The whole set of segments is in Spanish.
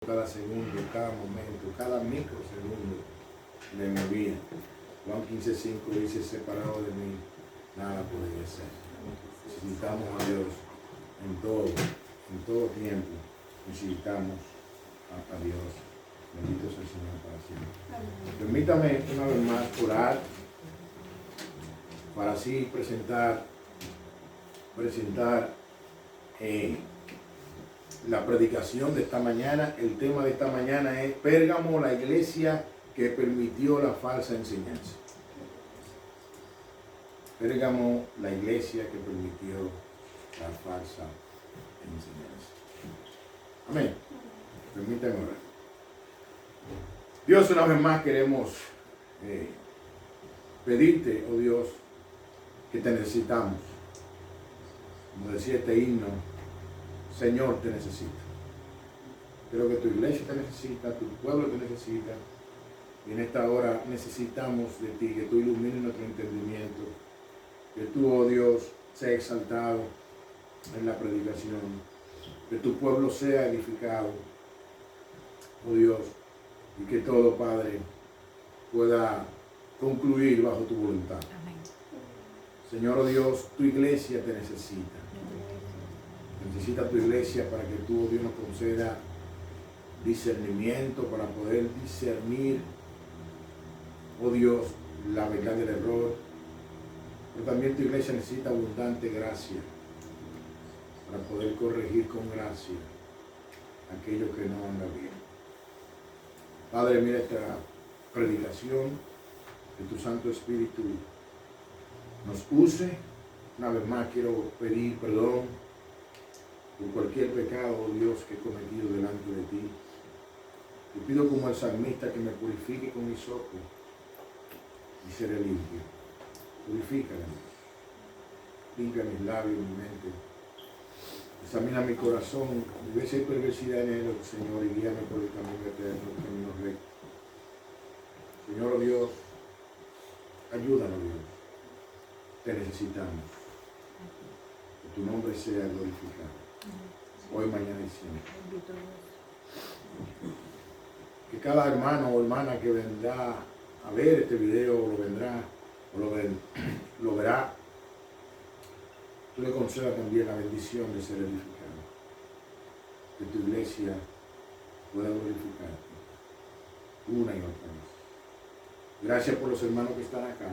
cada segundo, cada momento, cada microsegundo de mi vida. Juan 15:5 dice, separado de mí, nada podría ser. Necesitamos a Dios en todo tiempo. Necesitamos a Dios. Bendito sea el Señor para siempre. Permítame una vez más orar para así presentar la predicación de esta mañana. El tema de esta mañana es Pérgamo, la iglesia que permitió la falsa enseñanza. Pérgamo, la iglesia que permitió la falsa enseñanza. Amén. Permítanme orar. Dios, una vez más queremos pedirte, oh Dios, que te necesitamos. Como decía este himno, Señor, te necesito. Creo que tu iglesia te necesita, tu pueblo te necesita. Y en esta hora necesitamos de ti, que tú ilumines nuestro entendimiento. Que tú, oh Dios, sea exaltado en la predicación. Que tu pueblo sea edificado, oh Dios. Y que todo, Padre, pueda concluir bajo tu voluntad. Amén. Señor, oh Dios, tu iglesia te necesita. Necesita tu iglesia para que tú, oh Dios, nos conceda discernimiento para poder discernir, oh Dios, la verdad del error. Pero también tu iglesia necesita abundante gracia para poder corregir con gracia aquello que no anda bien. Padre, mira esta predicación, que tu Santo Espíritu nos use. Una vez más quiero pedir perdón por cualquier pecado, oh Dios, que he cometido delante de ti. Te pido como el salmista que me purifique con hisopo y seré limpio. Purifícame, limpia mis labios, mi mente. Examina mi corazón, mi vez hay perversidad en él, Señor, y guíame por el camino eterno, el camino recto. Señor, oh Dios, ayúdanos, Dios. Te necesitamos. Que tu nombre sea glorificado. Hoy, mañana y siempre. Que cada hermano o hermana que vendrá a ver este video, lo verá, tú le concedas también la bendición de ser edificado. Que tu iglesia pueda glorificarte una y otra vez. Gracias por los hermanos que están acá.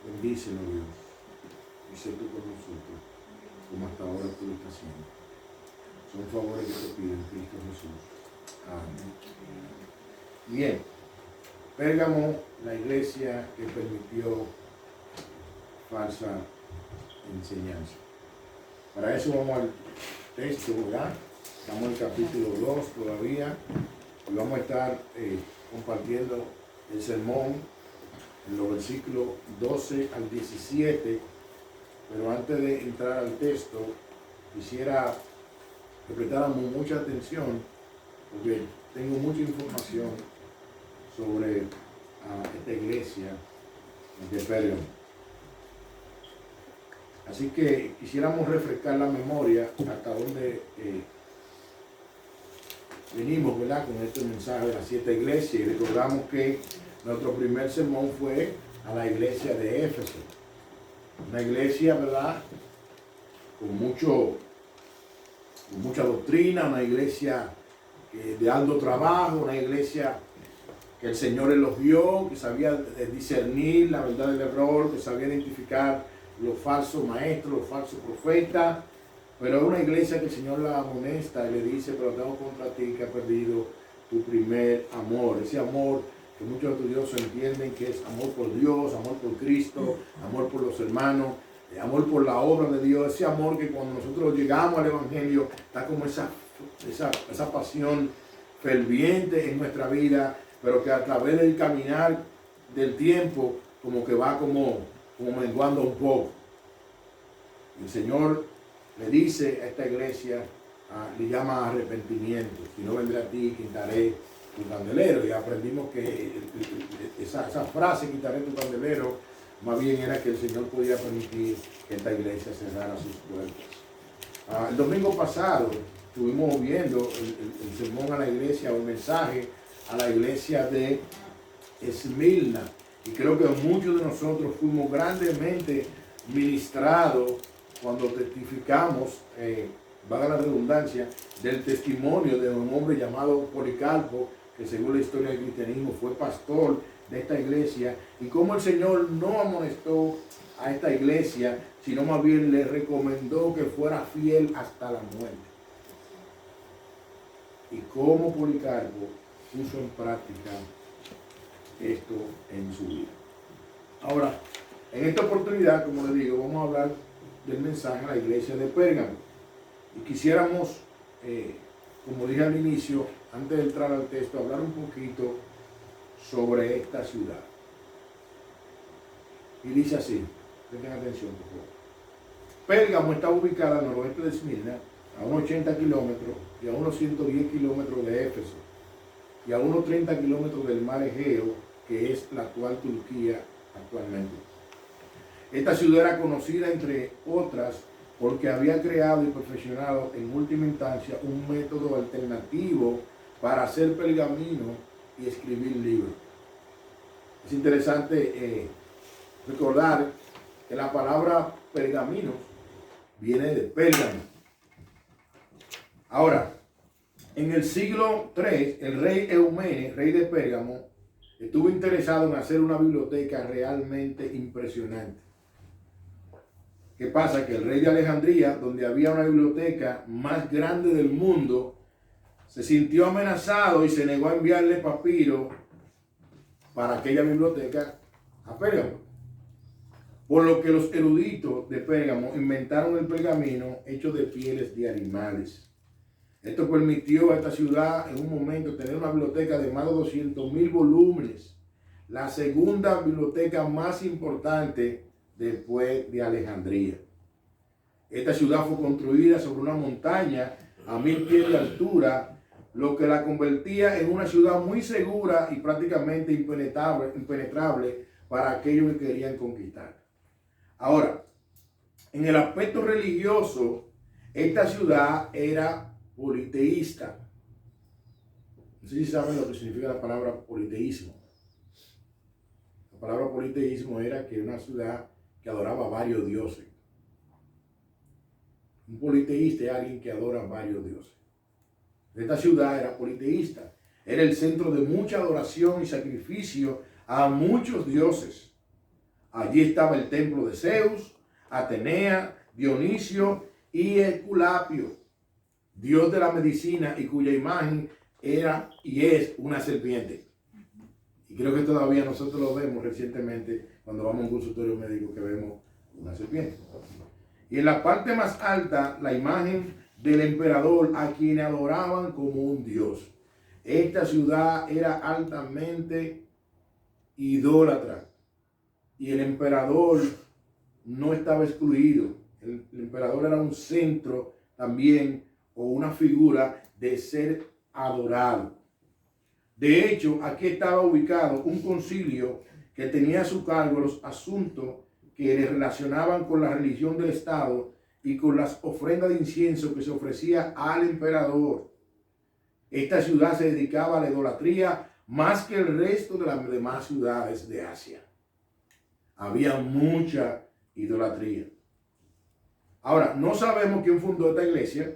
Bendícenos, Dios. Y sé tú con nosotros, como hasta ahora tú lo estás haciendo. Son favores que te pido en Cristo Jesús. Amén. Bien. Pérgamo, la iglesia que permitió falsa enseñanza. Para eso vamos al texto, ¿verdad? Estamos en el capítulo 2 todavía. Y vamos a estar compartiendo el sermón en los versículos 12 al 17. Pero antes de entrar al texto, quisiera que prestáramos mucha atención, porque tengo mucha información sobre esta iglesia de Pérgamo. Así que quisiéramos refrescar la memoria hasta donde venimos, ¿verdad?, con este mensaje de las 7 iglesias. Y recordamos que nuestro primer sermón fue a la iglesia de Éfeso. Una iglesia, ¿verdad?, con mucha doctrina, una iglesia de alto trabajo, una iglesia que el Señor elogió, que sabía discernir la verdad del error, que sabía identificar los falsos maestros, los falsos profetas. Pero es una iglesia que el Señor la amonesta y le dice, pero tengo contra ti que has perdido tu primer amor. Ese amor que muchos estudiosos entienden que es amor por Dios, amor por Cristo, amor por los hermanos, amor por la obra de Dios. Ese amor que cuando nosotros llegamos al Evangelio está como esa pasión ferviente en nuestra vida, pero que a través del caminar del tiempo como que va como menguando un poco. El Señor le dice a esta iglesia, le llama arrepentimiento. Si no vendré a ti, quitaré tu candelero. Y aprendimos que esa frase, quitaré tu candelero, más bien era que el Señor podía permitir que esta iglesia cerrara sus puertas. El domingo pasado estuvimos viendo el sermón a la iglesia, o el mensaje a la iglesia de Esmirna. Y creo que muchos de nosotros fuimos grandemente ministrados cuando testificamos, valga la redundancia, del testimonio de un hombre llamado Policarpo, que según la historia del cristianismo fue pastor de esta iglesia, y cómo el Señor no amonestó a esta iglesia, sino más bien le recomendó que fuera fiel hasta la muerte. Y cómo Policarpo puso en práctica esto en su vida. Ahora, en esta oportunidad, como les digo, vamos a hablar del mensaje a la iglesia de Pérgamo. Y quisiéramos, como dije al inicio, antes de entrar al texto, hablar un poquito sobre esta ciudad. Y dice así, presten atención por favor. Pérgamo está ubicada al noroeste de Esmirna, a unos 80 kilómetros y a unos 110 kilómetros de Éfeso, y a unos 30 kilómetros del mar Egeo, que es la actual Turquía actualmente. Esta ciudad era conocida, entre otras, porque había creado y perfeccionado en última instancia un método alternativo para hacer pergamino y escribir libros. Es interesante recordar que la palabra pergamino viene de Pérgamo. Ahora, en el siglo III, el rey Eumene, rey de Pérgamo, estuvo interesado en hacer una biblioteca realmente impresionante. ¿Qué pasa? Que el rey de Alejandría, donde había una biblioteca más grande del mundo, se sintió amenazado y se negó a enviarle papiro para aquella biblioteca a Pérgamo. Por lo que los eruditos de Pérgamo inventaron el pergamino hecho de pieles de animales. Esto permitió a esta ciudad en un momento tener una biblioteca de más de 200,000 volúmenes, la segunda biblioteca más importante después de Alejandría. Esta ciudad fue construida sobre una montaña a 1000 pies de altura, lo que la convertía en una ciudad muy segura y prácticamente impenetrable para aquellos que querían conquistar. Ahora, en el aspecto religioso, esta ciudad era politeísta. No sé si saben lo que significa la palabra politeísmo. La palabra politeísmo era que una ciudad que adoraba a varios dioses. Un politeísta es alguien que adora a varios dioses. Esta ciudad era politeísta. Era el centro de mucha adoración y sacrificio a muchos dioses. Allí estaba el templo de Zeus, Atenea, Dionisio y Esculapio, dios de la medicina, y cuya imagen era y es una serpiente. Y creo que todavía nosotros lo vemos recientemente cuando vamos a un consultorio médico, que vemos una serpiente. Y en la parte más alta, la imagen del emperador, a quien adoraban como un dios. Esta ciudad era altamente idólatra. Y el emperador no estaba excluido. El emperador era un centro también, o una figura de ser adorado. De hecho, aquí estaba ubicado un concilio que tenía a su cargo los asuntos que le relacionaban con la religión del Estado y con las ofrendas de incienso que se ofrecía al emperador. Esta ciudad se dedicaba a la idolatría más que el resto de las demás ciudades de Asia. Había mucha idolatría. Ahora, no sabemos quién fundó esta iglesia,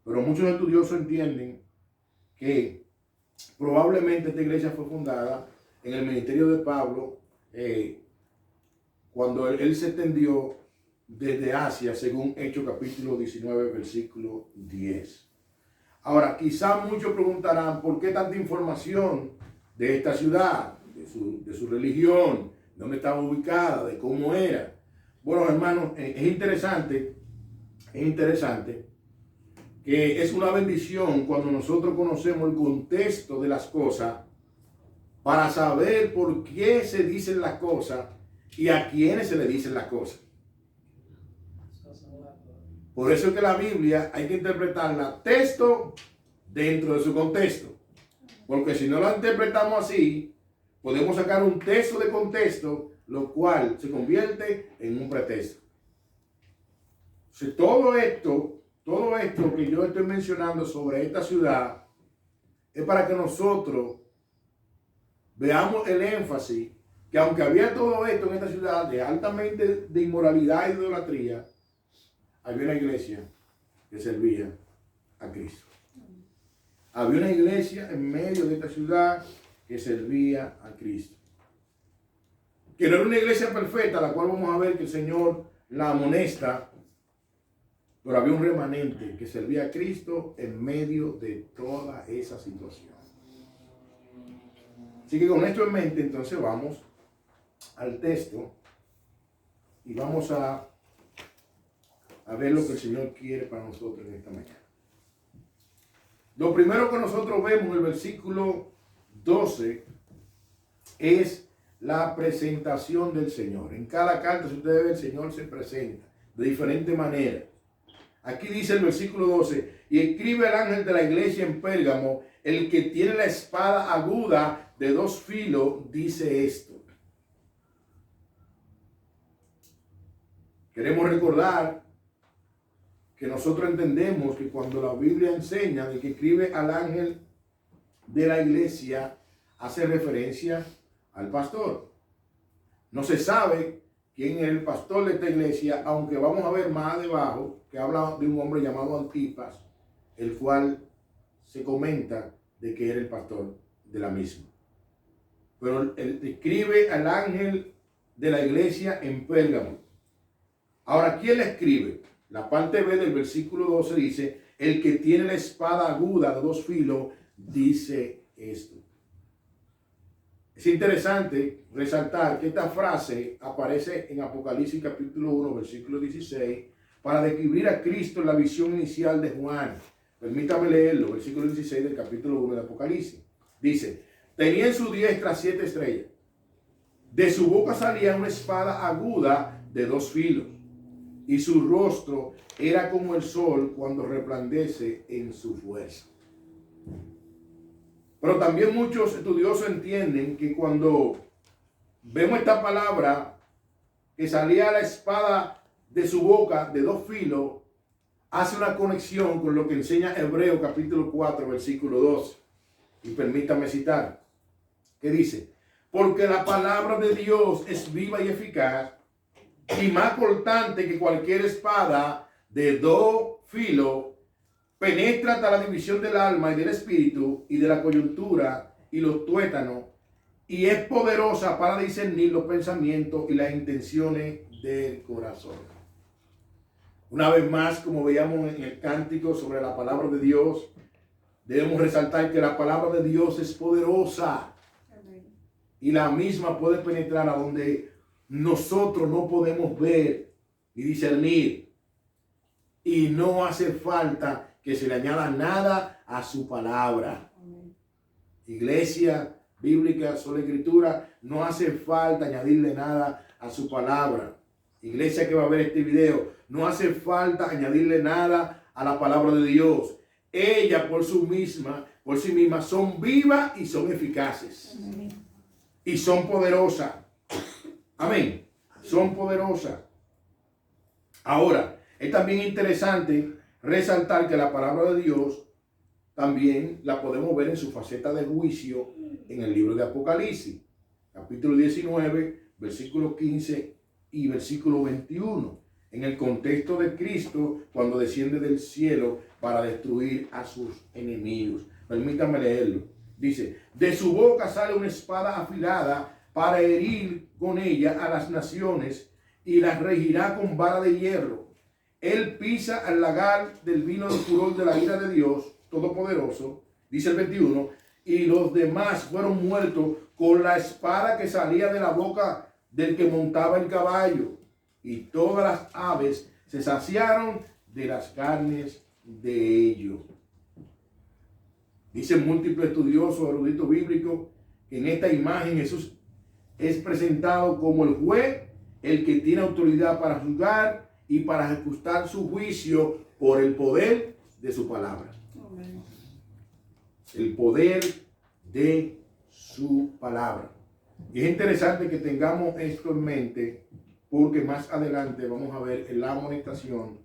pero muchos estudiosos entienden que probablemente esta iglesia fue fundada en el ministerio de Pablo, cuando él se extendió desde Asia, según Hechos capítulo 19, versículo 10. Ahora, quizás muchos preguntarán, ¿por qué tanta información de esta ciudad, de su religión, de dónde estaba ubicada, de cómo era? Bueno, hermanos, es interesante que es una bendición cuando nosotros conocemos el contexto de las cosas para saber por qué se dicen las cosas y a quiénes se le dicen las cosas. Por eso es que la Biblia hay que interpretarla texto dentro de su contexto. Porque si no la interpretamos así, podemos sacar un texto de contexto, lo cual se convierte en un pretexto. Si todo todo esto que yo estoy mencionando sobre esta ciudad es para que nosotros veamos el énfasis que aunque había todo esto en esta ciudad de altamente de inmoralidad y de idolatría, había una iglesia que servía a Cristo. Había una iglesia en medio de esta ciudad que servía a Cristo. Que no era una iglesia perfecta, la cual vamos a ver que el Señor la amonesta, pero había un remanente que servía a Cristo en medio de toda esa situación. Así que con esto en mente, entonces vamos al texto y vamos a ver lo que el Señor quiere para nosotros en esta mañana. Lo primero que nosotros vemos en el versículo 12 es la presentación del Señor. En cada carta, si ustedes ven, el Señor se presenta de diferente manera. Aquí dice el versículo 12, y escribe el ángel de la iglesia en Pérgamo, el que tiene la espada aguda de 2 filos, dice esto. Queremos recordar que nosotros entendemos que cuando la Biblia enseña de que escribe al ángel de la iglesia, hace referencia al pastor. No se sabe quién es el pastor de esta iglesia, aunque vamos a ver más debajo que habla de un hombre llamado Antipas, el cual se comenta de que era el pastor de la misma. Pero él escribe al ángel de la iglesia en Pérgamo. Ahora, ¿quién le escribe? La parte B del versículo 12 dice, el que tiene la espada aguda de 2 filos, dice esto. Es interesante resaltar que esta frase aparece en Apocalipsis capítulo 1, versículo 16, para describir a Cristo en la visión inicial de Juan. Permítame leerlo, versículo 16 del capítulo 1 de Apocalipsis. Dice, tenía en su diestra 7 estrellas. De su boca salía una espada aguda de 2 filos. Y su rostro era como el sol cuando resplandece en su fuerza. Pero también muchos estudiosos entienden que cuando vemos esta palabra, que salía la espada de su boca de 2 filos, hace una conexión con lo que enseña Hebreo capítulo 4, versículo 12. Y permítame citar, que dice, porque la palabra de Dios es viva y eficaz, y más cortante que cualquier espada de 2 filos, penetra hasta la división del alma y del espíritu y de la coyuntura y los tuétanos, y es poderosa para discernir los pensamientos y las intenciones del corazón. Una vez más, como veíamos en el cántico sobre la palabra de Dios, debemos resaltar que la palabra de Dios es poderosa. Amén. Y la misma puede penetrar a donde nosotros no podemos ver y discernir. Y no hace falta que se le añada nada a su palabra. Amén. Iglesia bíblica, sola escritura, no hace falta añadirle nada a su palabra. Iglesia que va a ver este video, no hace falta añadirle nada a la palabra de Dios. Ella por sí misma son vivas y son eficaces. Amén. Y son poderosas. Amén. Son poderosas. Ahora, es también interesante resaltar que la palabra de Dios también la podemos ver en su faceta de juicio en el libro de Apocalipsis, capítulo 19, versículo 15 y versículo 21, en el contexto de Cristo cuando desciende del cielo para destruir a sus enemigos. Permítanme leerlo. Dice, de su boca sale una espada afilada para herir con ella a las naciones y las regirá con vara de hierro. Él pisa al lagar del vino del furor de la ira de Dios Todopoderoso, dice el 21, y los demás fueron muertos con la espada que salía de la boca del que montaba el caballo. Y todas las aves se saciaron de las carnes de ellos. Dicen múltiples estudiosos, eruditos bíblicos, que en esta imagen Jesús es presentado como el juez, el que tiene autoridad para juzgar y para ejecutar su juicio por el poder de su palabra. Amén. El poder de su palabra. Y es interesante que tengamos esto en mente, porque más adelante vamos a ver en la amonestación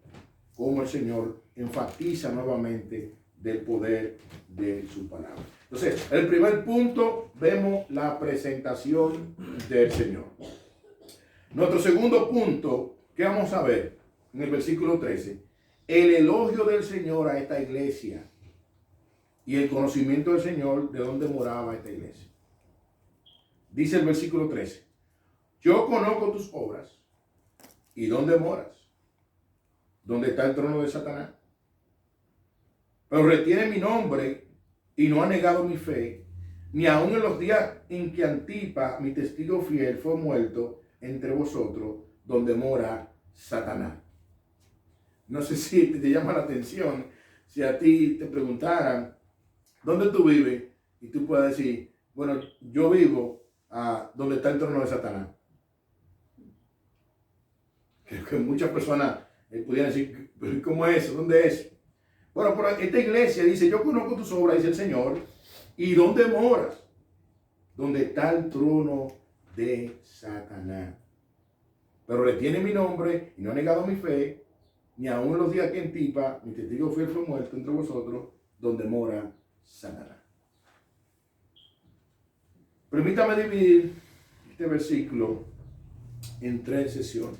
cómo el Señor enfatiza nuevamente del poder de su palabra. Entonces, el primer punto, vemos la presentación del Señor. Nuestro segundo punto, ¿qué vamos a ver? En el versículo 13, el elogio del Señor a esta iglesia y el conocimiento del Señor de dónde moraba esta iglesia. Dice el versículo 13, yo conozco tus obras y dónde moras, dónde está el trono de Satanás. Pero retiene mi nombre y no ha negado mi fe, ni aun en los días en que Antipa, mi testigo fiel, fue muerto entre vosotros, donde mora Satanás. No sé si te llama la atención, si a ti te preguntaran, ¿dónde tú vives? Y tú puedes decir, bueno, yo vivo donde está el trono de Satanás. Que muchas personas pudieran decir, ¿cómo es eso? ¿Dónde es? Bueno, pero esta iglesia dice, yo conozco tus obras, dice el Señor, ¿y dónde moras? Donde está el trono de Satanás. Pero retiene mi nombre y no ha negado mi fe, ni aun en los días que Antipa, mi testigo fiel, fue muerto entre vosotros, donde mora Satanás. Permítame dividir este versículo en 3 sesiones.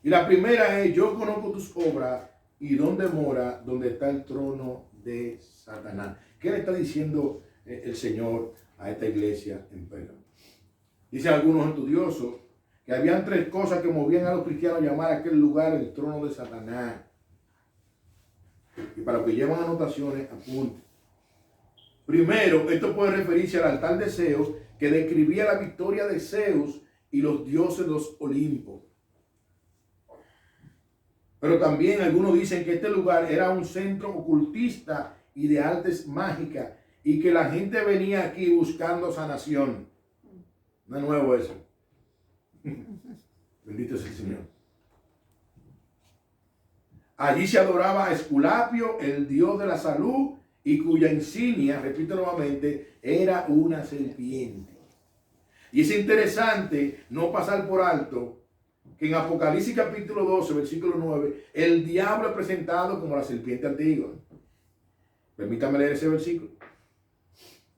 Y la primera es, yo conozco tus obras y dónde mora, donde está el trono de Satanás. ¿Qué le está diciendo el Señor a esta iglesia en Pérgamo? Dicen algunos estudiosos que habían 3 cosas que movían a los cristianos a llamar a aquel lugar el trono de Satanás. Y para los que llevan anotaciones, apunten. Primero, esto puede referirse al altar de Zeus, que describía la victoria de Zeus y los dioses de los Olimpos. Pero también algunos dicen que este lugar era un centro ocultista y de artes mágicas y que la gente venía aquí buscando sanación. No es nuevo eso. Bendito es el Señor. Allí se adoraba a Esculapio, el dios de la salud, y cuya insignia, repito nuevamente, era una serpiente. Y es interesante no pasar por alto que en Apocalipsis capítulo 12, versículo 9, el diablo es presentado como la serpiente antigua. Permítame leer ese versículo.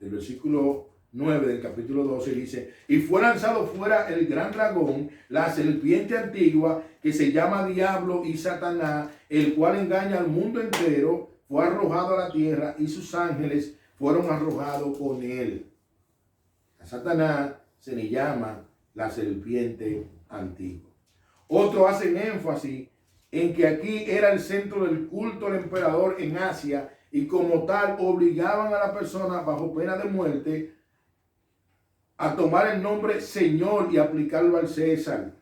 El versículo 9 del capítulo 12 dice, y fue lanzado fuera el gran dragón, la serpiente antigua, que se llama Diablo y Satanás, el cual engaña al mundo entero, fue arrojado a la tierra y sus ángeles fueron arrojados con él. A Satanás se le llama la serpiente antigua. Otros hacen énfasis en que aquí era el centro del culto al emperador en Asia y como tal obligaban a la persona bajo pena de muerte a tomar el nombre Señor y aplicarlo al César.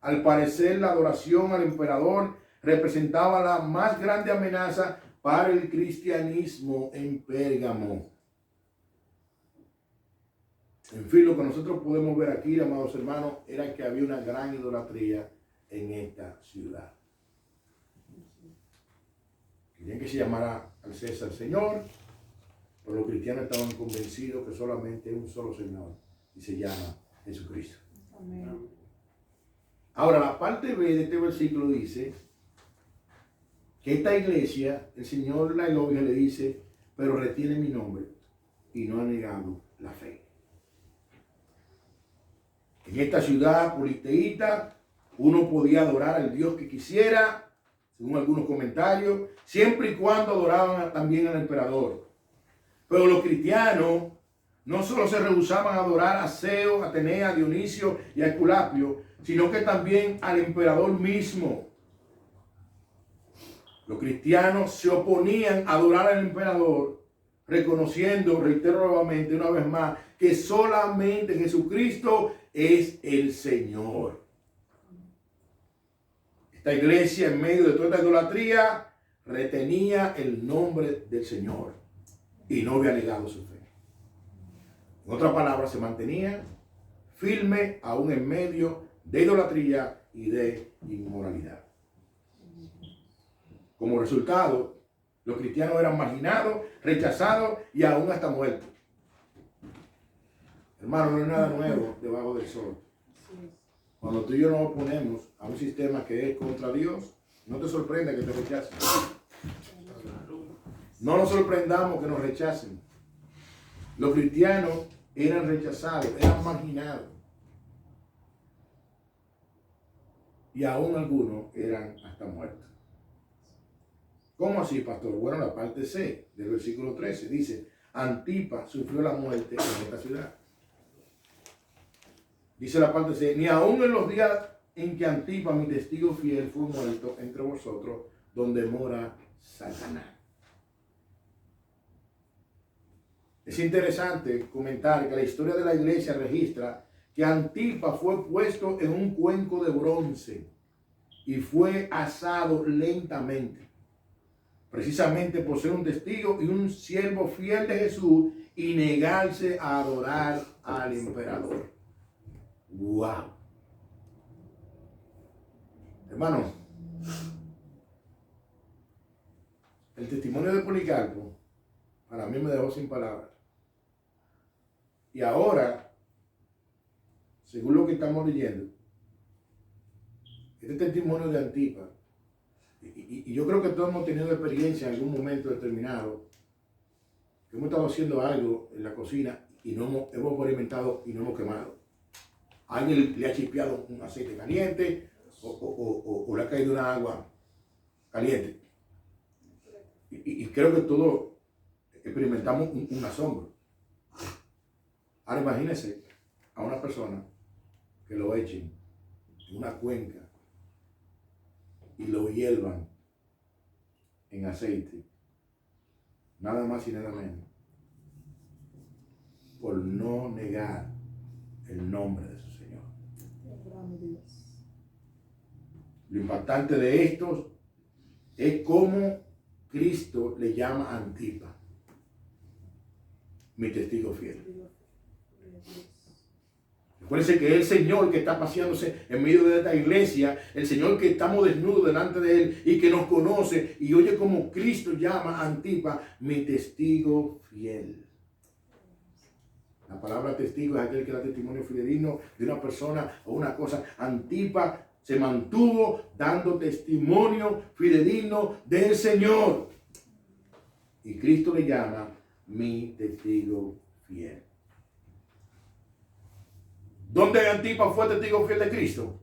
Al parecer, la adoración al emperador representaba la más grande amenaza para el cristianismo en Pérgamo. En fin, lo que nosotros podemos ver aquí, amados hermanos, era que había una gran idolatría en esta ciudad. Querían que se llamara al César Señor, pero los cristianos estaban convencidos que solamente hay un solo Señor y se llama Jesucristo. Amén. Ahora, la parte B de este versículo dice que esta iglesia, el Señor la elogia, le dice, pero retiene mi nombre y no ha negado la fe. En esta ciudad polisteísta, uno podía adorar al Dios que quisiera, según algunos comentarios, siempre y cuando adoraban también al emperador. Pero los cristianos no solo se rehusaban a adorar a Zeus, a Atenea, a Dionisio y a Esculapio, sino que también al emperador mismo. Los cristianos se oponían a adorar al emperador, reconociendo, reitero nuevamente una vez más, que solamente Jesucristo es el Señor. Esta iglesia, en medio de toda esta idolatría, retenía el nombre del Señor y no había negado su fe. En otras palabras, se mantenía firme aún en medio de idolatría y de inmoralidad. Como resultado, los cristianos eran marginados, rechazados y aún hasta muertos. Hermano, no es nada nuevo debajo del sol. Cuando tú y yo nos oponemos a un sistema que es contra Dios, No te sorprenda que te rechacen. No nos sorprendamos que nos rechacen. Los cristianos eran rechazados, eran marginados. Y aún algunos eran hasta muertos. ¿Cómo así, pastor? Bueno, la parte C del versículo 13 dice: Antipas sufrió la muerte en esta ciudad. Dice la parte C: ni aún en los días en que Antipas, mi testigo fiel, fue muerto entre vosotros, donde mora Satanás. Es interesante comentar que la historia de la iglesia registra que Antipas fue puesto en un cuenco de bronce y fue asado lentamente, precisamente por ser un testigo y un siervo fiel de Jesús y negarse a adorar al emperador. ¡Wow! Hermano, el testimonio de Policarpo para mí me dejó sin palabras. Y ahora, según lo que estamos leyendo, este testimonio de Antipas, y yo creo que todos hemos tenido experiencia en algún momento determinado, que hemos estado haciendo algo en la cocina y no hemos experimentado y no hemos quemado. Alguien le ha chispeado un aceite caliente o le ha caído una agua caliente. Y creo que todos experimentamos un asombro. Ahora imagínense a una persona que lo echen en una cuenca y lo hiervan en aceite, nada más y nada menos, por no negar el nombre de su Señor. Lo impactante de estos es cómo Cristo le llama a Antipas mi testigo fiel. Recuérdense que es el Señor que está paseándose en medio de esta iglesia, el Señor que estamos desnudos delante de Él y que nos conoce y oye como Cristo llama a Antipas mi testigo fiel. La palabra testigo es aquel que da testimonio fidedigno de una persona o una cosa. Antipas se mantuvo dando testimonio fidedigno del Señor. Y Cristo le llama mi testigo fiel. ¿Dónde Antipas fue testigo fiel de Cristo?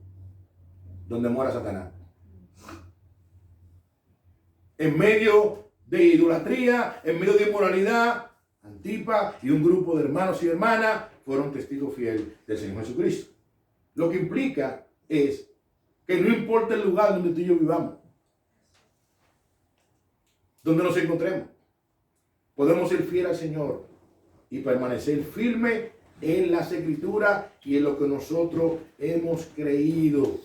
Donde mora Satanás. En medio de idolatría, en medio de inmoralidad, Antipas y un grupo de hermanos y hermanas fueron testigos fieles del Señor Jesucristo. Lo que implica es que no importa el lugar donde tú y yo vivamos, donde nos encontremos, podemos ser fieles al Señor y permanecer firmes en las Escrituras y en lo que nosotros hemos creído.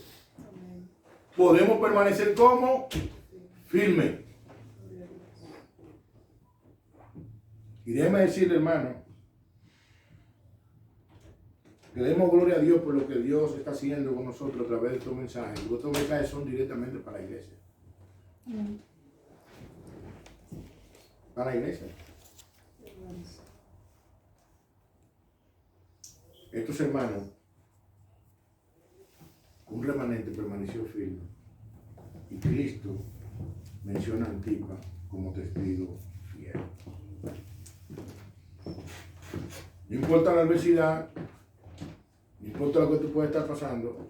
Podemos permanecer como firmes. Y déjeme decirle, hermano, que demos gloria a Dios por lo que Dios está haciendo con nosotros a través de estos mensajes. Porque estos mensajes son directamente para la iglesia. Para la iglesia. Estos hermanos, un remanente permaneció firme. Y Cristo menciona a Antipas como testigo fiel. No importa la adversidad, no importa lo que tú puedas estar pasando,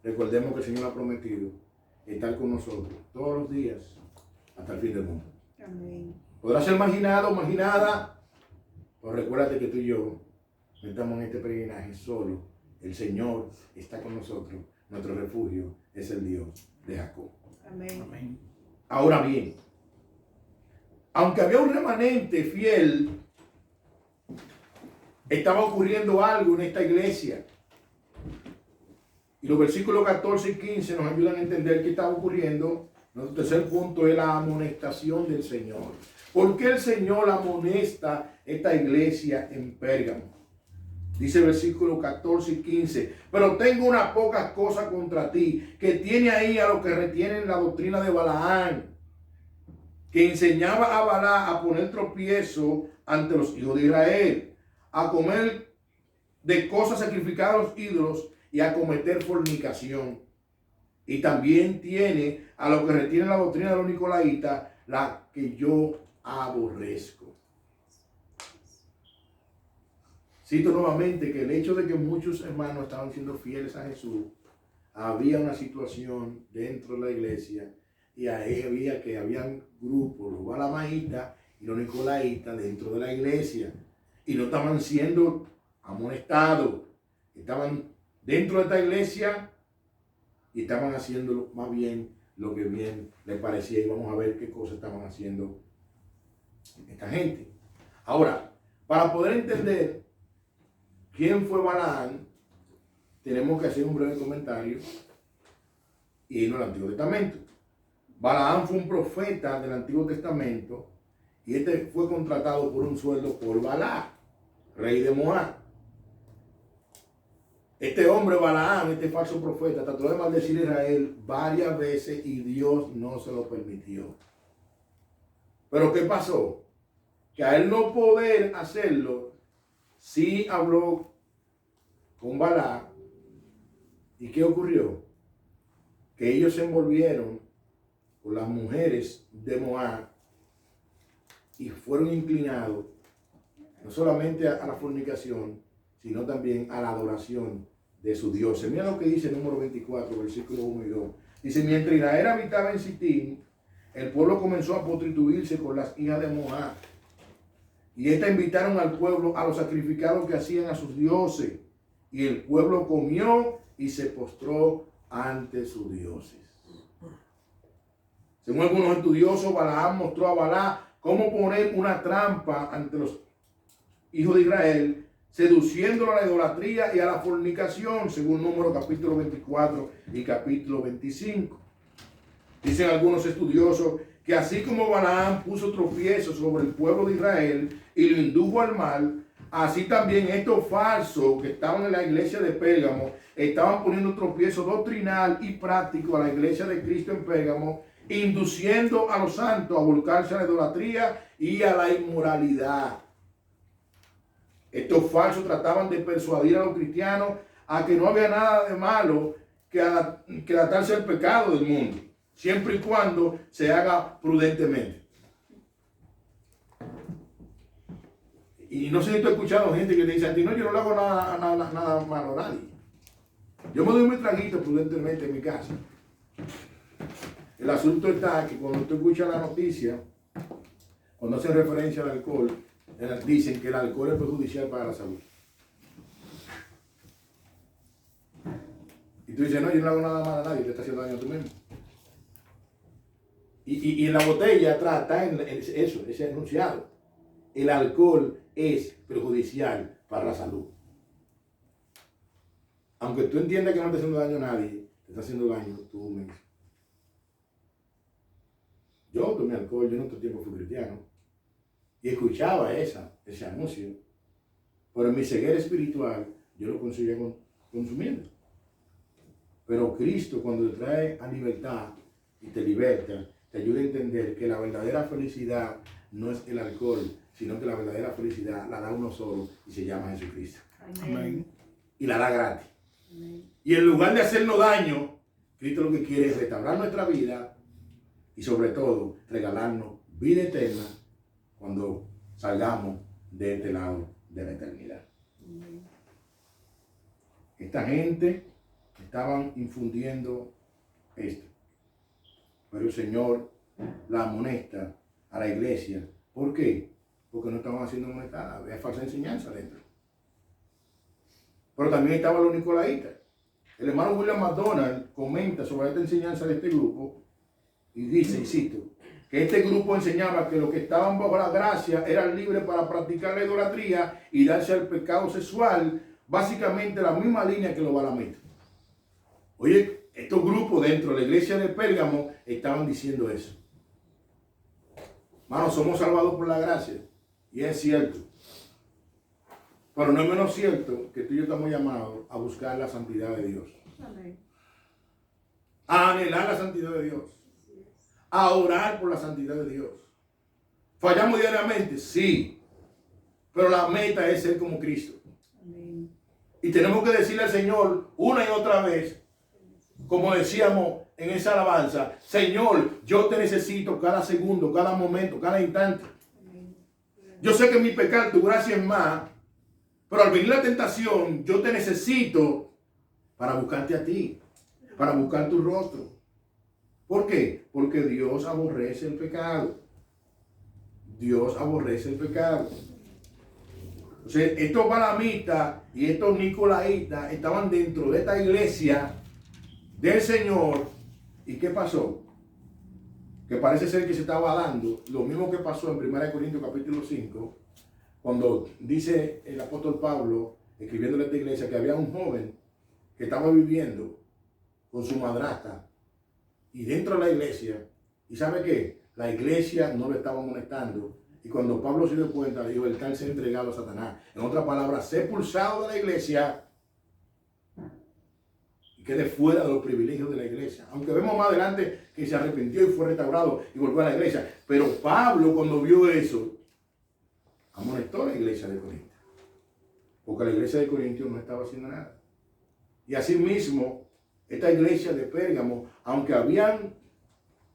recordemos que el Señor ha prometido estar con nosotros todos los días hasta el fin del mundo. Amén. Podrás ser marginado o marginada, pero recuérdate que tú y yo no estamos en este peregrinaje solo. El Señor está con nosotros. Nuestro refugio es el Dios de Jacob. Amén. Amén. Ahora bien, aunque había un remanente fiel, estaba ocurriendo algo en esta iglesia. Y los versículos 14 y 15 nos ayudan a entender qué estaba ocurriendo. Nuestro tercer punto es la amonestación del Señor. ¿Por qué el Señor amonesta esta iglesia en Pérgamo? Dice el versículo 14 y 15. Pero tengo unas pocas cosas contra ti, que tiene ahí a los que retienen la doctrina de Balaam, que enseñaba a Balaam a poner tropiezo ante los hijos de Israel, a comer de cosas sacrificadas a los ídolos y a cometer fornicación. Y también tiene a los que retienen la doctrina de los nicolaitas, la que yo aborrezco. Cito nuevamente que el hecho de que muchos hermanos estaban siendo fieles a Jesús, había una situación dentro de la iglesia y ahí habían grupos, los balamaitas y los nicolaitas dentro de la iglesia, y no estaban siendo amonestados, estaban dentro de esta iglesia y estaban haciendo más bien lo que bien les parecía, y vamos a ver qué cosas estaban haciendo esta gente. Ahora, para poder entender quién fue Balaam, tenemos que hacer un breve comentario y irnos al Antiguo Testamento. Balaam fue un profeta del Antiguo Testamento y este fue contratado por un sueldo por Balac, rey de Moab. Este hombre Balaam, este falso profeta, trató de maldecir a Israel varias veces y Dios no se lo permitió. Pero ¿qué pasó? Que a él no poder hacerlo, sí habló con Balac. ¿Y qué ocurrió? Que ellos se envolvieron con las mujeres de Moab y fueron inclinados no solamente a la fornicación, sino también a la adoración de su Dios. Mira lo que dice el número 24, versículos 1 y 2. Dice, mientras Israel habitaba en Sitín, el pueblo comenzó a prostituirse con las hijas de Moab. Y estas invitaron al pueblo a los sacrificados que hacían a sus dioses. Y el pueblo comió y se postró ante sus dioses. Según algunos estudiosos, Balaam mostró a Balac cómo poner una trampa ante los hijos de Israel, seduciéndolo a la idolatría y a la fornicación, según Números capítulo 24 y capítulo 25. Dicen algunos estudiosos que así como Balaam puso tropiezos sobre el pueblo de Israel y lo indujo al mal, así también estos falsos que estaban en la iglesia de Pérgamo estaban poniendo tropiezo doctrinal y práctico a la iglesia de Cristo en Pérgamo, induciendo a los santos a volcarse a la idolatría y a la inmoralidad. Estos falsos trataban de persuadir a los cristianos a que no había nada de malo que adaptarse al pecado del mundo, siempre y cuando se haga prudentemente. Y no sé si tú has escuchado gente que te dice a ti, no, yo no le hago nada malo a nadie. Yo me doy mi traguito prudentemente en mi casa. El asunto está que cuando tú escuchas la noticia, cuando hacen referencia al alcohol, dicen que el alcohol es perjudicial para la salud. Y tú dices, no, yo no le hago nada malo a nadie, te está haciendo daño a tú mismo. Y en la botella atrás está eso, ese enunciado. El alcohol es perjudicial para la salud. Aunque tú entiendas que no te está haciendo daño a nadie, te está haciendo daño tú mismo. Yo tomé alcohol, yo en otro tiempo fui cristiano y escuchaba ese anuncio, pero en mi ceguera espiritual yo lo conseguía consumiendo. Pero Cristo, cuando te trae a libertad y te liberta, te ayuda a entender que la verdadera felicidad no es el alcohol, sino que la verdadera felicidad la da uno solo y se llama Jesucristo. Amén. Y la da gratis. Amén. Y en lugar de hacernos daño, Cristo lo que quiere es restaurar nuestra vida y sobre todo regalarnos vida eterna cuando salgamos de este lado de la eternidad. Amén. Esta gente estaban infundiendo esto, pero el Señor la amonesta a la iglesia. ¿Por qué? Porque no estaban haciendo amonestada, había falsa enseñanza dentro. Pero también estaban los nicolaitas. El hermano William McDonald comenta sobre esta enseñanza de este grupo y dice, y cito, que este grupo enseñaba que los que estaban bajo la gracia eran libres para practicar la idolatría y darse al pecado sexual, básicamente la misma línea que los balamitas. Oye, estos grupos dentro de la iglesia de Pérgamo estaban diciendo eso. Hermano, somos salvados por la gracia, y es cierto. Pero no es menos cierto que tú y yo estamos llamados a buscar la santidad de Dios. Amén. A anhelar la santidad de Dios. A orar por la santidad de Dios. ¿Fallamos diariamente? Sí. Pero la meta es ser como Cristo. Amén. Y tenemos que decirle al Señor una y otra vez como decíamos en esa alabanza, Señor, yo te necesito cada segundo, cada momento, cada instante. Yo sé que mi pecado, tu gracia es más, pero al venir la tentación, yo te necesito para buscarte a ti, para buscar tu rostro. ¿Por qué? Porque Dios aborrece el pecado. Dios aborrece el pecado. Entonces, estos balamitas y estos nicolaitas estaban dentro de esta iglesia del Señor. ¿Y qué pasó? Que parece ser que se estaba dando lo mismo que pasó en 1 Corintios capítulo 5, cuando dice el apóstol Pablo, escribiéndole a esta iglesia, que había un joven que estaba viviendo con su madrastra y dentro de la iglesia, y ¿sabe qué? La iglesia no lo estaba molestando. Y cuando Pablo se dio cuenta, dijo, el tal se ha entregado a Satanás. En otras palabras, ser expulsado de la iglesia y quede fuera de los privilegios de la iglesia. Aunque vemos más adelante que se arrepintió y fue restaurado y volvió a la iglesia. Pero Pablo, cuando vio eso, amonestó a la iglesia de Corinto. Porque la iglesia de Corintios no estaba haciendo nada. Y asimismo, esta iglesia de Pérgamo, aunque habían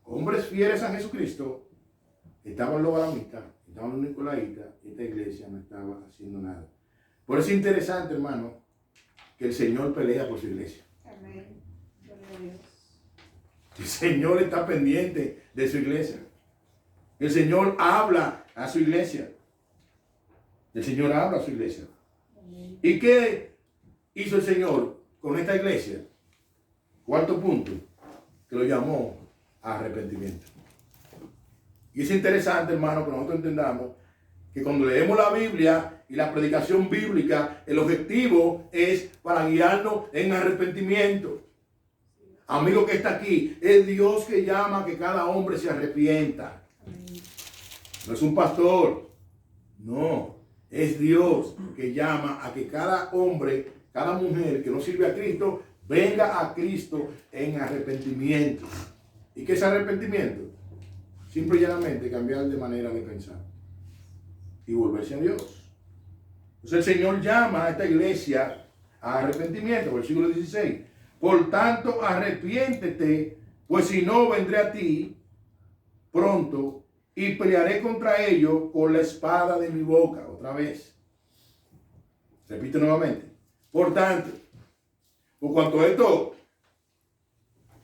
hombres fieles a Jesucristo, estaban los balamitas, estaban los nicolaitas, esta iglesia no estaba haciendo nada. Por eso es interesante, hermano, que el Señor pelea por su iglesia. Amén. Gloria a Dios. El Señor está pendiente de su iglesia. El Señor habla a su iglesia. El Señor habla a su iglesia. Amén. ¿Y qué hizo el Señor con esta iglesia? Cuarto punto, que lo llamó a arrepentimiento. Y es interesante, hermano, que nosotros entendamos que cuando leemos la Biblia y la predicación bíblica, el objetivo es para guiarnos en arrepentimiento. Amigo que está aquí, es Dios que llama a que cada hombre se arrepienta. No es un pastor, no, es Dios que llama a que cada hombre, cada mujer que no sirve a Cristo, venga a Cristo en arrepentimiento. ¿Y qué es arrepentimiento? Simple y llanamente cambiar de manera de pensar y volverse a Dios. Entonces el Señor llama a esta iglesia a arrepentimiento, versículo 16. Por tanto, arrepiéntete, pues si no, vendré a ti pronto y pelearé contra ellos con la espada de mi boca. Otra vez. Repito nuevamente. Por tanto, por cuanto estos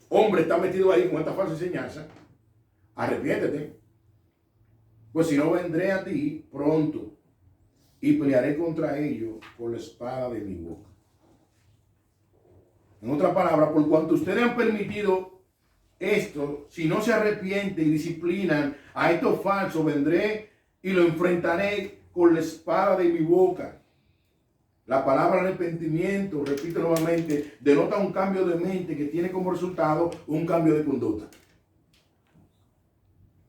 hombres están metidos ahí con esta falsa enseñanza, arrepiéntete, pues si no, vendré a ti pronto y pelearé contra ellos con la espada de mi boca. En otras palabras, por cuanto ustedes han permitido esto, si no se arrepienten y disciplinan a estos falsos, vendré y lo enfrentaré con la espada de mi boca. La palabra arrepentimiento, repito nuevamente, denota un cambio de mente que tiene como resultado un cambio de conducta.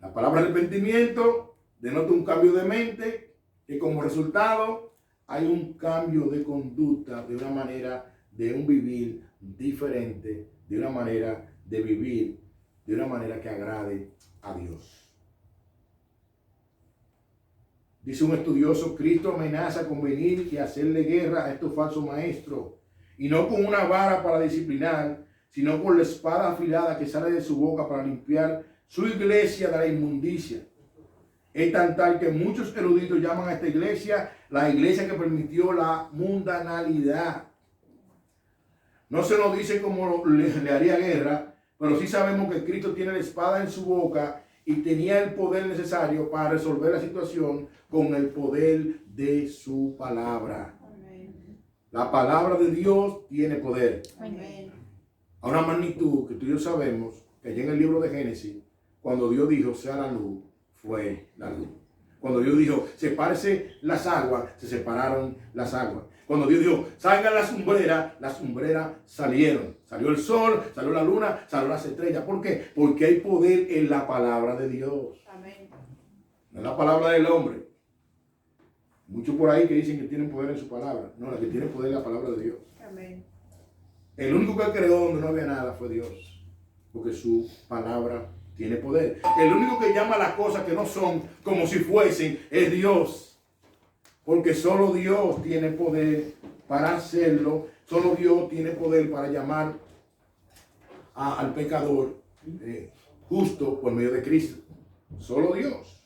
La palabra arrepentimiento denota un cambio de mente que como resultado hay un cambio de conducta, de una manera de un vivir diferente, de una manera de vivir, de una manera que agrade a Dios. Dice un estudioso, Cristo amenaza con venir y hacerle guerra a estos falsos maestros, y no con una vara para disciplinar, sino con la espada afilada que sale de su boca para limpiar su iglesia de la inmundicia. Es tan tal que muchos eruditos llaman a esta iglesia la iglesia que permitió la mundanalidad. No se nos dice cómo le haría guerra, pero sí sabemos que Cristo tiene la espada en su boca y tenía el poder necesario para resolver la situación con el poder de su palabra. Amén. La palabra de Dios tiene poder. Amén. A una magnitud que tú y yo sabemos que allá en el libro de Génesis, cuando Dios dijo, sea la luz, fue la luz. Cuando Dios dijo, sepárese las aguas, se separaron las aguas. Cuando Dios dijo, salgan las umbreras salieron. Salió el sol, salió la luna, salió las estrellas. ¿Por qué? Porque hay poder en la palabra de Dios. Amén. No es la palabra del hombre. Muchos por ahí que dicen que tienen poder en su palabra. No, la que tiene poder es la palabra de Dios. Amén. El único que creó donde no había nada fue Dios. Porque su palabra tiene poder. El único que llama a las cosas que no son como si fuesen es Dios. Porque solo Dios tiene poder para hacerlo. Solo Dios tiene poder para llamar al pecador justo por medio de Cristo. Solo Dios.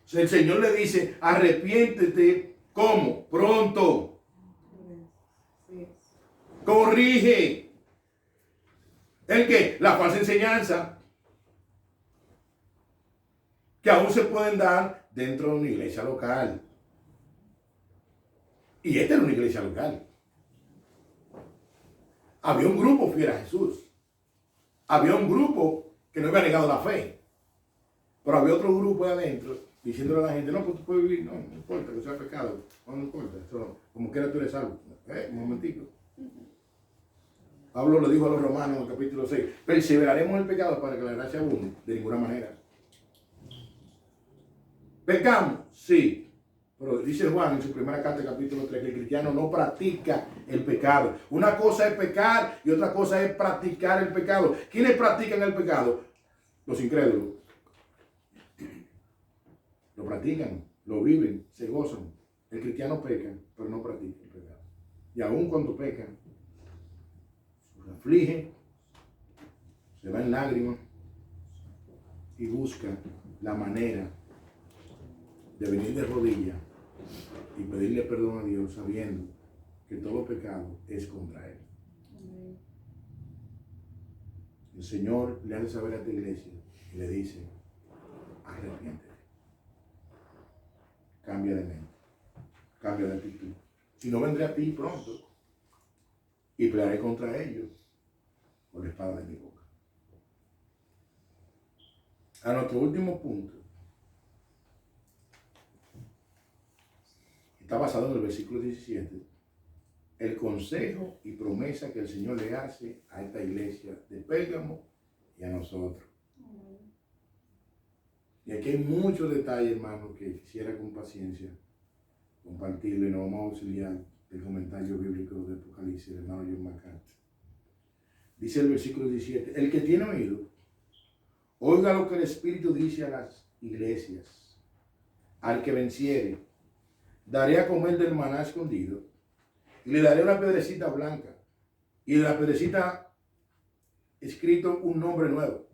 O sea, el Señor le dice, arrepiéntete. ¿Cómo? Pronto. Corrige. ¿El qué? La falsa enseñanza que aún se pueden dar dentro de una iglesia local. Y esta era una iglesia local. Había un grupo fiel a Jesús. Había un grupo que no había negado la fe. Pero había otro grupo de adentro diciéndole a la gente, no, pues tú puedes vivir, no importa que sea pecado, no importa, eso, como quiera tú eres salvo. Un momentico. Pablo le dijo a los romanos en el capítulo 6, perseveraremos en el pecado para que la gracia abunde, de ninguna manera. ¿Pecamos? Sí. Pero dice Juan en su primera carta, capítulo 3, que el cristiano no practica el pecado. Una cosa es pecar y otra cosa es practicar el pecado. ¿Quiénes practican el pecado? Los incrédulos. Lo practican, lo viven, se gozan. El cristiano peca, pero no practica el pecado. Y aun cuando pecan, se aflige, se va en lágrimas y busca la manera de venir de rodillas y pedirle perdón a Dios sabiendo que todo pecado es contra Él. El Señor le hace saber a esta iglesia y le dice, arrepiéntete. Cambia de mente, cambia de actitud. Si no, vendré a ti pronto y pelearé contra ellos con la espada de mi boca. A nuestro último punto está basado en el versículo 17, el consejo y promesa que el Señor le hace a esta iglesia de Pérgamo y a nosotros. Y aquí hay muchos detalles, hermano, que quisiera con paciencia compartirle. No vamos a auxiliar el comentario bíblico de Apocalipsis del hermano John MacArthur. Dice el versículo 17, el que tiene oído, oiga lo que el Espíritu dice a las iglesias. Al que venciere, daré a comer del maná escondido y le daré una piedrecita blanca y de la piedrecita escrito un nombre nuevo,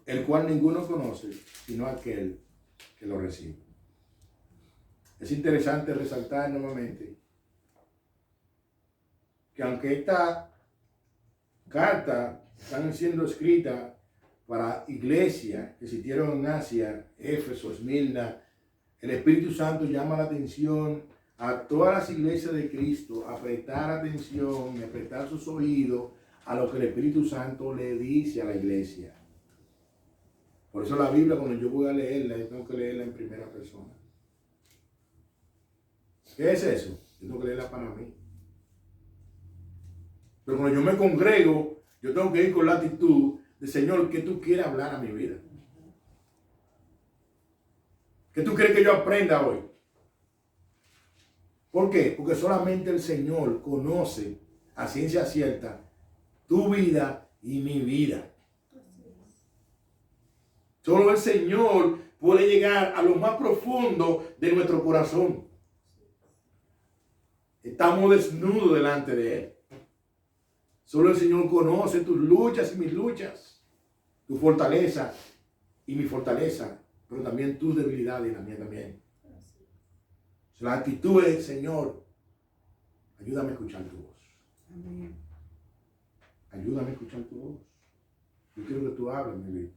el cual ninguno conoce sino aquel que lo recibe. Es interesante resaltar nuevamente que aunque esta carta están siendo escritas para iglesias que existieron en Asia, Éfeso, Esmirna, el Espíritu Santo llama la atención a todas las iglesias de Cristo a prestar atención, a prestar sus oídos a lo que el Espíritu Santo le dice a la iglesia. Por eso la Biblia, cuando yo voy a leerla, yo tengo que leerla en primera persona. ¿Qué es eso? Yo tengo que leerla para mí. Pero cuando yo me congrego, yo tengo que ir con la actitud de, Señor, ¿qué tú quieres hablar a mi vida? ¿Qué tú quieres que yo aprenda hoy? ¿Por qué? Porque solamente el Señor conoce a ciencia cierta tu vida y mi vida. Solo el Señor puede llegar a lo más profundo de nuestro corazón. Estamos desnudos delante de Él. Solo el Señor conoce tus luchas y mis luchas, tu fortaleza y mi fortaleza, pero también tus debilidades y la mía también. La actitud es, Señor, ayúdame a escuchar tu voz. Amén. Ayúdame a escuchar tu voz. Yo quiero que tú hables, mi vida.